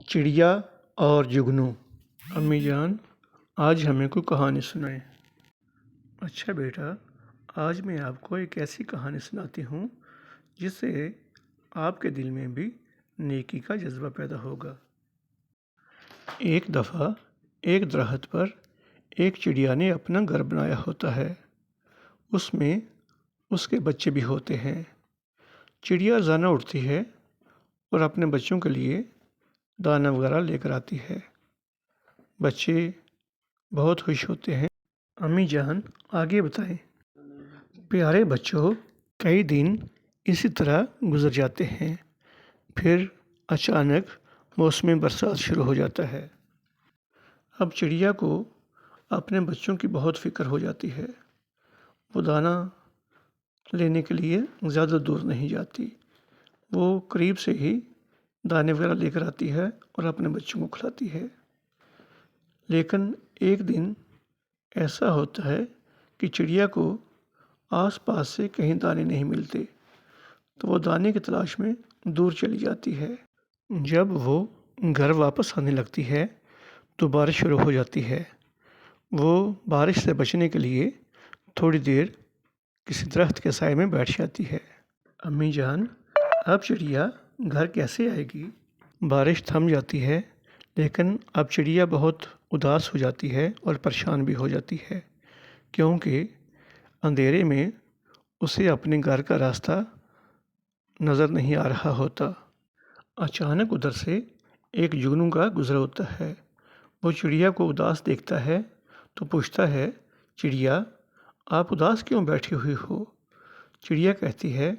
چڑیا اور جگنو۔ امی جان آج ہمیں کوئی کہانی سنائیں۔ اچھا بیٹا، آج میں آپ کو ایک ایسی کہانی سناتی ہوں جس سے آپ کے دل میں بھی نیکی کا جذبہ پیدا ہوگا۔ ایک دفعہ ایک درخت پر ایک چڑیا نے اپنا گھر بنایا ہوتا ہے۔ اس میں اس کے بچے بھی ہوتے ہیں۔ چڑیا روزانہ اٹھتی ہے اور اپنے بچوں کے لیے دانہ وغیرہ لے کر آتی ہے۔ بچے بہت خوش ہوتے ہیں۔ امی جان آگے بتائیں۔ پیارے بچوں، کئی دن اسی طرح گزر جاتے ہیں۔ پھر اچانک موسم برسات شروع ہو جاتا ہے۔ اب چڑیا کو اپنے بچوں کی بہت فکر ہو جاتی ہے۔ وہ دانہ لینے کے لیے زیادہ دور نہیں جاتی۔ وہ قریب سے ہی دانے وغیرہ لے کر آتی ہے اور اپنے بچوں کو کھلاتی ہے۔ لیکن ایک دن ایسا ہوتا ہے کہ چڑیا کو آس پاس سے کہیں دانے نہیں ملتے، تو وہ دانے کی تلاش میں دور چلی جاتی ہے۔ جب وہ گھر واپس آنے لگتی ہے تو بارش شروع ہو جاتی ہے۔ وہ بارش سے بچنے کے لیے تھوڑی دیر کسی درخت کے سائے میں بیٹھ جاتی ہے۔ امی جان، اب چڑیا گھر کیسے آئے گی؟ بارش تھم جاتی ہے، لیکن اب چڑیا بہت اداس ہو جاتی ہے اور پریشان بھی ہو جاتی ہے، کیونکہ اندھیرے میں اسے اپنے گھر کا راستہ نظر نہیں آ رہا ہوتا۔ اچانک ادھر سے ایک جگنو کا گزر ہوتا ہے۔ وہ چڑیا کو اداس دیکھتا ہے تو پوچھتا ہے، چڑیا آپ اداس کیوں بیٹھی ہوئی ہو؟ چڑیا کہتی ہے،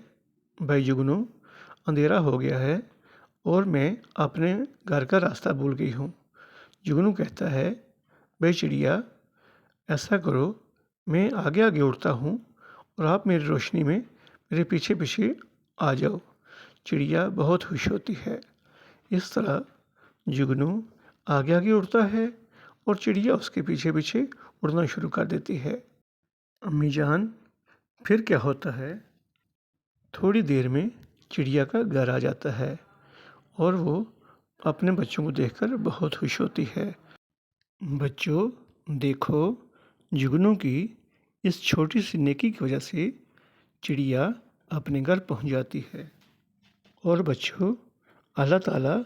بھائی جگنو، اندھیرا ہو گیا ہے اور میں اپنے گھر کا راستہ بھول گئی ہوں۔ جگنو کہتا ہے، بھائی چڑیا ایسا کرو، میں آگے آگے اڑتا ہوں اور آپ میری روشنی میں میرے پیچھے پیچھے آ جاؤ۔ چڑیا بہت خوش ہوتی ہے۔ اس طرح جگنو آگے آگے اڑتا ہے اور چڑیا اس کے پیچھے پیچھے اڑنا شروع کر دیتی ہے۔ امی جان، پھر کیا ہوتا ہے؟ تھوڑی دیر میں چڑیا کا گھر آ جاتا ہے اور وہ اپنے بچوں کو دیکھ کر بہت خوش ہوتی ہے۔ بچوں دیکھو، جگنو کی اس چھوٹی سی نیکی کی وجہ سے چڑیا اپنے گھر پہنچ جاتی ہے، اور بچوں اللہ تعالیٰ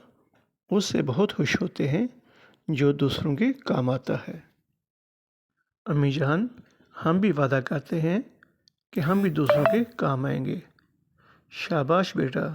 اس سے بہت خوش ہوتے ہیں جو دوسروں کے کام آتا ہے۔ امی جان، ہم بھی وعدہ کرتے ہیں کہ ہم بھی دوسروں کے کام آئیں گے۔ شاباش بیٹا۔